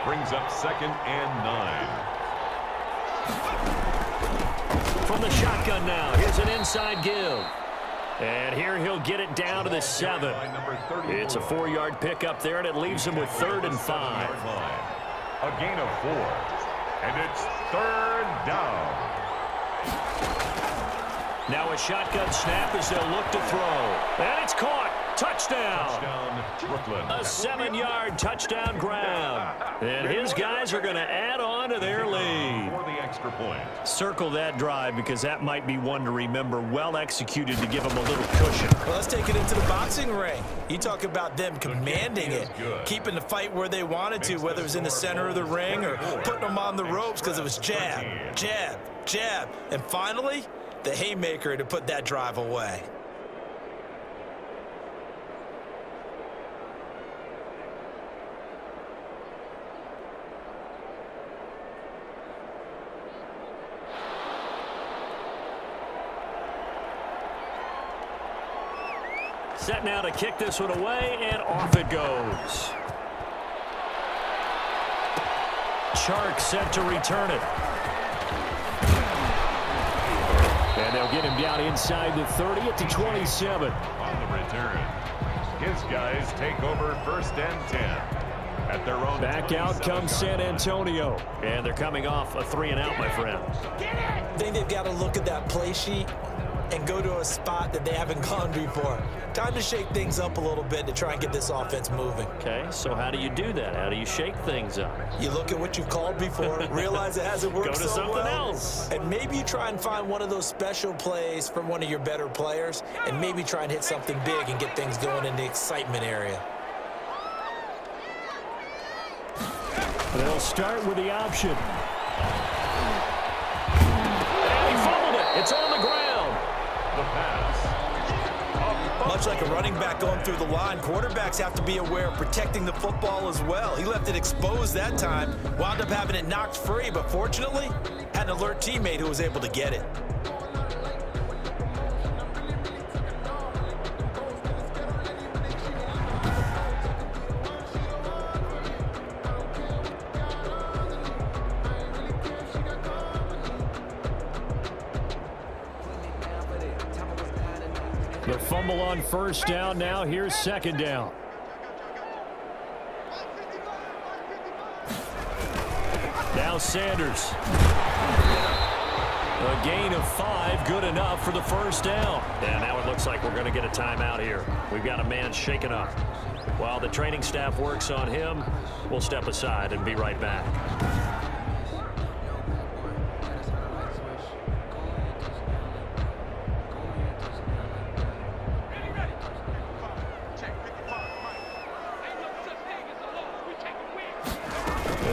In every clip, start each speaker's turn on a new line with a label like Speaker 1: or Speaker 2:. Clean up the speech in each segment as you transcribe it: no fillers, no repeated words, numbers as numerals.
Speaker 1: Brings up 2nd and 9.
Speaker 2: From the shotgun now, here's an inside give. And here he'll get it down to the 7. It's a 4-yard pickup there, and it leaves him with 3rd and 5.
Speaker 1: A gain of 4. And it's 3rd down.
Speaker 2: Now a shotgun snap as they'll look to throw. And it's caught. Touchdown.
Speaker 1: Touchdown, Brooklyn.
Speaker 2: A 7-yard touchdown grab. And his guys are going to add on to their lead.
Speaker 1: For the extra point.
Speaker 2: Circle that drive because that might be one to remember. Well executed to give them a little cushion.
Speaker 3: Well, let's take it into the boxing ring. You talk about them commanding it, keeping the fight where they wanted to, whether it was in the center of the ring or putting them on the ropes because it was jab, jab, jab. And finally, the haymaker to put that drive away.
Speaker 2: Set now to kick this one away, and off it goes. Chark set to return it. And they'll get him down inside the 30 at the 27.
Speaker 1: On the return, his guys take over 1st and 10. At their own.
Speaker 2: Back out comes San Antonio. And they're coming off a 3-and-out, my friend.
Speaker 3: I think they've got to look at that play sheet and go to a spot that they haven't gone before. Time to shake things up a little bit to try and get this offense moving.
Speaker 2: Okay, so how do you do that? How do you shake things up?
Speaker 3: You look at what you've called before, realize it hasn't worked
Speaker 2: Go to
Speaker 3: so
Speaker 2: something
Speaker 3: well,
Speaker 2: else.
Speaker 3: and maybe you try and find one of those special plays from one of your better players, and maybe try and hit something big and get things going in the excitement area.
Speaker 2: They'll start with the option. And he fumbled it. It's on the ground.
Speaker 1: The pass.
Speaker 3: Much like a running back going through the line, quarterbacks have to be aware of protecting the football as well. He left it exposed that time, wound up having it knocked free, but fortunately, had an alert teammate who was able to get it.
Speaker 2: The fumble on 1st down. Now here's 2nd down. Now Sanders. A gain of 5, good enough for the 1st down. And now it looks like we're going to get a timeout here. We've got a man shaken up. While the training staff works on him, we'll step aside and be right back.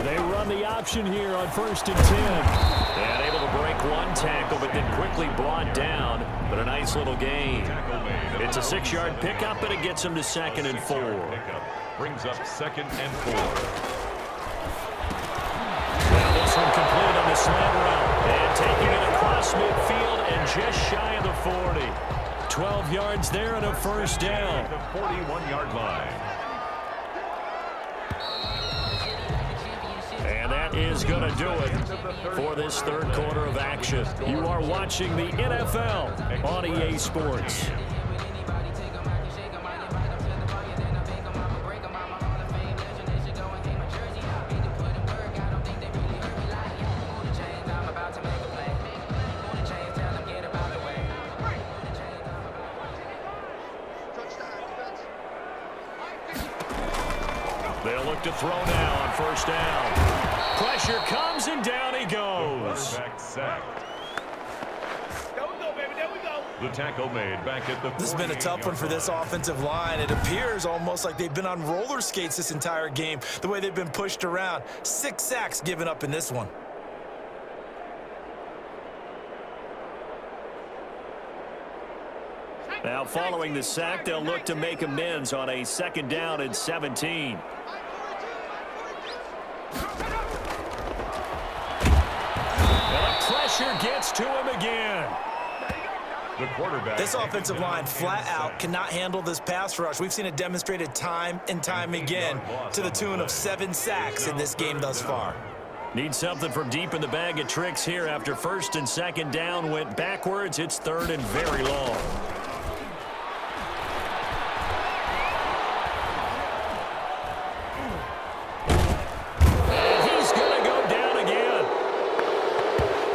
Speaker 2: They run the option here on 1st and 10. And able to break one tackle, but then quickly brought down. But a nice little gain. It's a 6-yard pickup, and it gets him to 2nd and 4.
Speaker 1: Brings up 2nd and 4.
Speaker 2: Now this one complete on the slant route. And taking it across midfield and just shy of the 40. 12 yards there and a 1st down.
Speaker 1: The 41-yard line.
Speaker 2: And that is going to do it for this 3rd quarter of action. You are watching the NFL on EA Sports. They'll look to throw now on 1st down. Pressure comes, and down he goes.
Speaker 1: The tackle made back at the.
Speaker 3: This has been a tough one for this offensive line. It appears almost like they've been on roller skates this entire game, the way they've been pushed around. 6 sacks given up in this one.
Speaker 2: Now following the sack, they'll look to make amends on a 2nd down and 17. And the pressure gets to him again.
Speaker 1: The quarterback.
Speaker 3: This offensive line flat out cannot handle this pass rush. We've seen it demonstrated time and time again to the tune of 7 sacks in this game thus far.
Speaker 2: Need something from deep in the bag of tricks here after first and second down went backwards. It's third and very long. And he's going to go down again.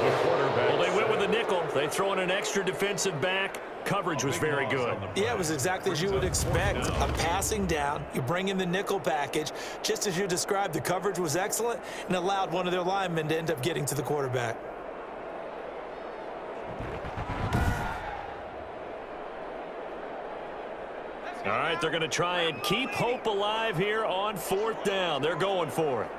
Speaker 1: The quarterback.
Speaker 2: Well, they went with a nickel. They throw in an extra defensive back. Coverage was very good.
Speaker 3: Yeah, it was exactly as you would expect. A passing down, you bring in the nickel package. Just as you described, the coverage was excellent and allowed one of their linemen to end up getting to the quarterback.
Speaker 2: All right, they're going to try and keep hope alive here on fourth down. They're going for it.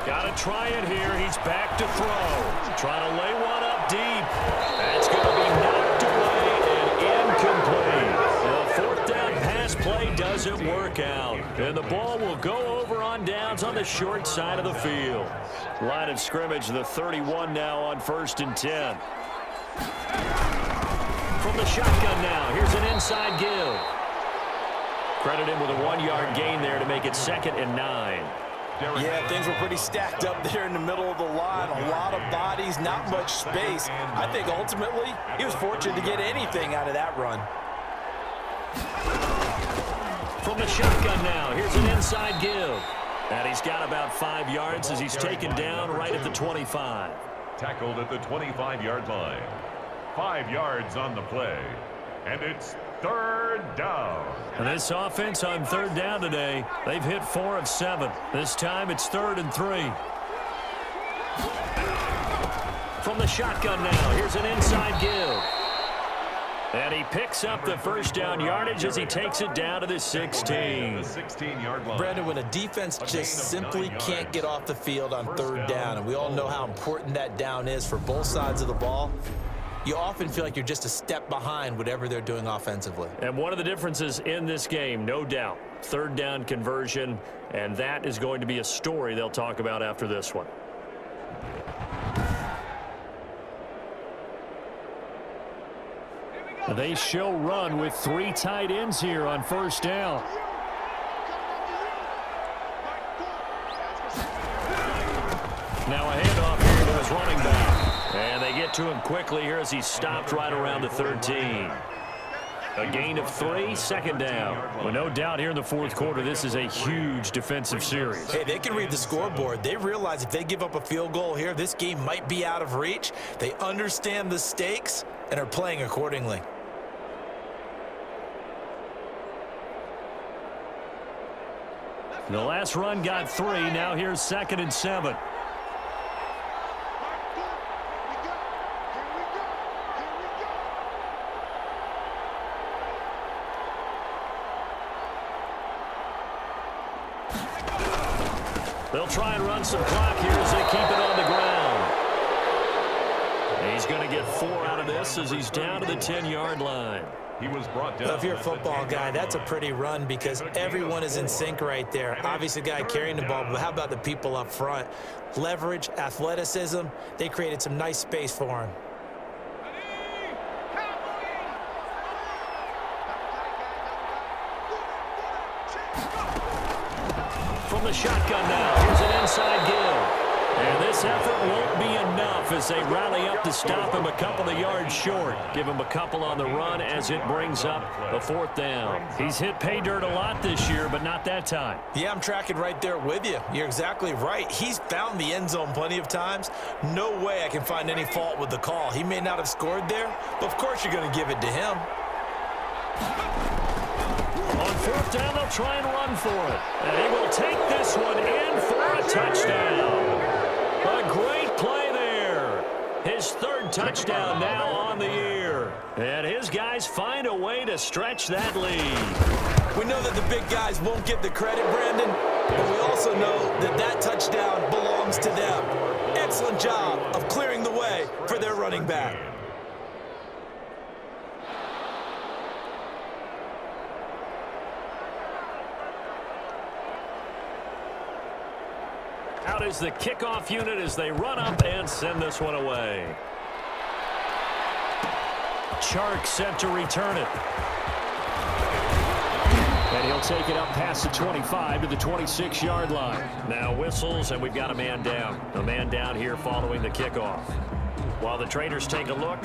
Speaker 2: Got to try it here. He's back to throw. Trying to lay one up deep. That's going to be knocked away and incomplete. The fourth down pass play doesn't work out. And the ball will go over on downs on the short side of the field. Line of scrimmage, the 31 now on 1st and 10. From the shotgun now, here's an inside give. Credit him with a 1-yard gain there to make it 2nd and 9.
Speaker 3: Yeah, things were pretty stacked up there in the middle of the line. A lot of bodies, not much space. I think ultimately he was fortunate to get anything out of that run.
Speaker 2: From the shotgun now, here's an inside give. And he's got about 5 yards as he's taken down right at the 25.
Speaker 1: Tackled at the 25-yard line. 5 yards on the play. And it's 3rd down.
Speaker 2: And this offense on 3rd down today, they've hit 4 of 7. This time it's 3rd and 3. From the shotgun now, here's an inside give. And he picks up the first down yardage as he takes it down to the 16.
Speaker 1: The 16-yard line.
Speaker 3: Brandon, when a defense just simply can't get off the field on 3rd down, and we all know how important that down is for both sides of the ball, you often feel like you're just a step behind whatever they're doing offensively.
Speaker 2: And one of the differences in this game, no doubt, 3rd down conversion, and that is going to be a story they'll talk about after this one. They show run with 3 tight ends here on 1st down. Now a handoff here to his running back. And they get to him quickly here as he's stopped right around the 13. A gain of 3, 2nd down. Well, no doubt here in the 4th quarter, this is a huge defensive series.
Speaker 3: Hey, they can read the scoreboard. They realize if they give up a field goal here, this game might be out of reach. They understand the stakes and are playing accordingly.
Speaker 2: The last run got 3. Now here's 2nd and 7. They'll try and run some clock here as they keep it on the ground. He's going to get 4 out of this as he's down to the 10-yard line.
Speaker 1: He was brought down.
Speaker 3: Well, if you're a football guy, that's a pretty run because everyone is in sync right there. Obviously, the guy carrying the ball, but how about the people up front? Leverage, athleticism, they created some nice space for him.
Speaker 2: From the shotgun now, here's an inside give. And this effort won't be enough as they rally up to stop him a couple of yards short. Give him a couple on the run as it brings up a 4th down. He's hit pay dirt a lot this year, but not that time.
Speaker 3: Yeah, I'm tracking right there with you. You're exactly right. He's found the end zone plenty of times. No way I can find any fault with the call. He may not have scored there, but of course you're going to give it to him.
Speaker 2: On 4th down, they'll try and run for it. And he will take this one in for a touchdown. A great play there. His 3rd touchdown now on the year. And his guys find a way to stretch that lead.
Speaker 3: We know that the big guys won't get the credit, Brandon, but we also know that that touchdown belongs to them. Excellent job of clearing the way for their running back.
Speaker 2: Out is the kickoff unit as they run up and send this one away. Chark set to return it. And he'll take it up past the 25 to the 26-yard line. Now whistles, and we've got a man down. A man down here following the kickoff. While the traders take a look,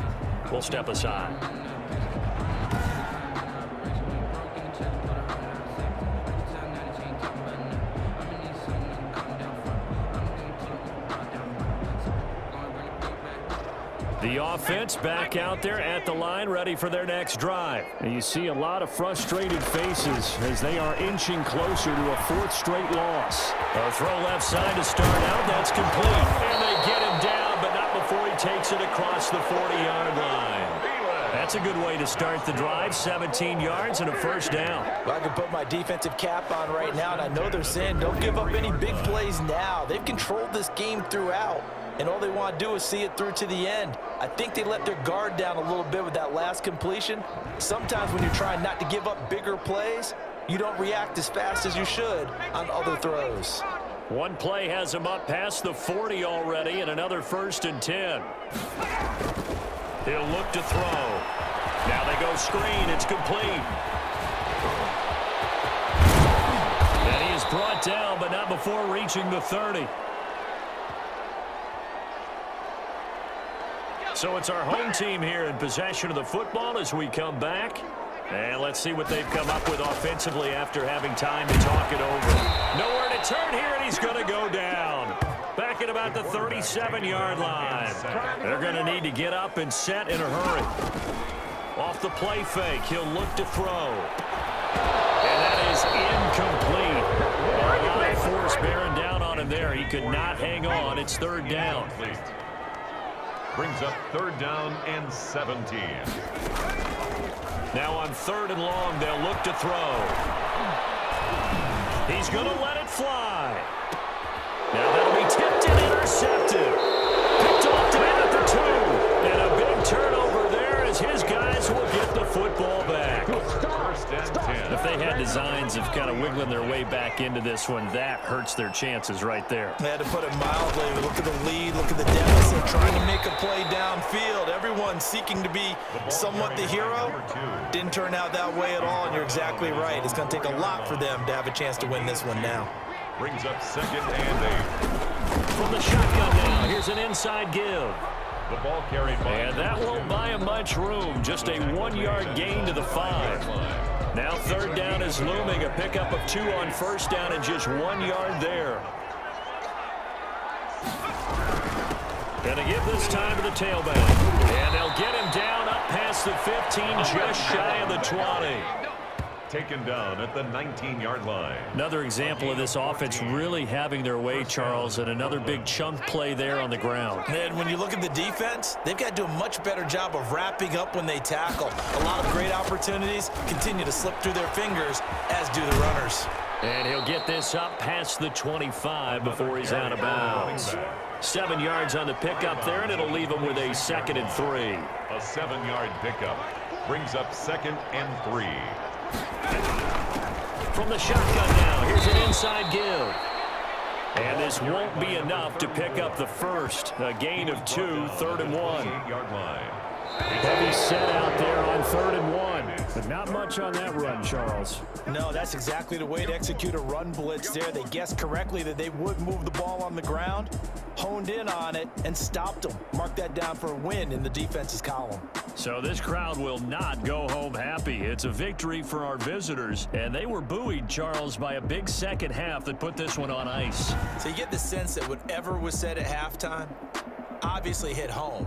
Speaker 2: we'll step aside. The offense back out there at the line, ready for their next drive. And you see a lot of frustrated faces as they are inching closer to a fourth straight loss. A throw left side to start out. That's complete. And they get him down, but not before he takes it across the 40-yard line. That's a good way to start the drive. 17 yards and a first down.
Speaker 3: Well, I can put my defensive cap on right now, and I know they're saying don't give up any big plays now. They've controlled this game throughout, and all they want to do is see it through to the end. I think they let their guard down a little bit with that last completion. Sometimes when you're trying not to give up bigger plays, you don't react as fast as you should on other throws.
Speaker 2: One play has him up past the 40 already, and another 1st and 10. He'll look to throw. Now they go screen. It's complete. And he is brought down, but not before reaching the 30. So it's our home team here in possession of the football as we come back. And let's see what they've come up with offensively after having time to talk it over. Nowhere to turn here, and he's going to go down. Back at about the 37-yard line. They're going to need to get up and set in a hurry. Off the play fake, he'll look to throw. And that is incomplete. A lot of force bearing down on him there. He could not hang on. It's 3rd down.
Speaker 1: Brings up 3rd down and 17.
Speaker 2: Now on 3rd and long, they'll look to throw. He's going to let it fly. Now that'll be tipped and intercepted. Picked off down at the 2. And a big turnover there as his guys will get the football back.
Speaker 1: 1st and 10.
Speaker 2: If they had designs of kind of wiggling their way back into this one, that hurts their chances right there.
Speaker 3: They had to put it mildly. Look at the lead. Look at the deficit. Trying to make a play downfield. Everyone seeking to be somewhat the hero. Didn't turn out that way at all, and you're exactly right. It's going to take a lot for them to have a chance to win this one now.
Speaker 1: Brings up 2nd and 8.
Speaker 2: From the shotgun now, here's an inside give.
Speaker 1: The ball carried by.
Speaker 2: And that won't buy him much room. Just a 1-yard gain to the 5. Now 3rd down is looming. A pickup of 2 on 1st down and just 1 yard there. Gonna give this time to the tailback. And they'll get him down up past the 15, just shy of the 20.
Speaker 1: Taken down at the 19-yard line.
Speaker 2: Another example of this offense really having their way, Charles, and another big chunk play there on the ground.
Speaker 3: And when you look at the defense, they've got to do a much better job of wrapping up when they tackle. A lot of great opportunities continue to slip through their fingers, as do the runners.
Speaker 2: And he'll get this up past the 25 before he's out of bounds. 7 yards on the pickup there, and it'll leave him with a 2nd and 3.
Speaker 1: A 7-yard pickup brings up 2nd and 3.
Speaker 2: From the shotgun now, here's an inside give. And this won't be enough to pick up the first. A gain of 2, 3rd and 1. Heavy set out there on 3rd and 1. But not much on that run, Charles.
Speaker 3: No, that's exactly the way to execute a run blitz there. They guessed correctly that they would move the ball on the ground, honed in on it, and stopped them. Mark that down for a win in the defense's column.
Speaker 2: So this crowd will not go home happy. It's a victory for our visitors, and they were buoyed, Charles, by a big second half that put this one on ice.
Speaker 3: So you get the sense that whatever was said at halftime obviously hit home.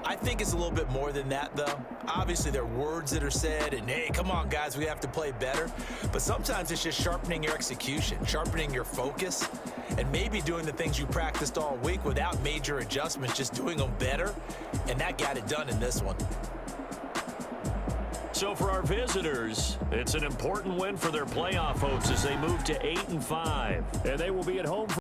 Speaker 3: I think it's a little bit more than that, though. Obviously, there are words that are said, and hey, come on, guys, we have to play better. But sometimes it's just sharpening your execution, sharpening your focus, and maybe doing the things you practiced all week without major adjustments, just doing them better, and that got it done in this one.
Speaker 2: So for our visitors, it's an important win for their playoff hopes as they move to 8-5, and they will be at home for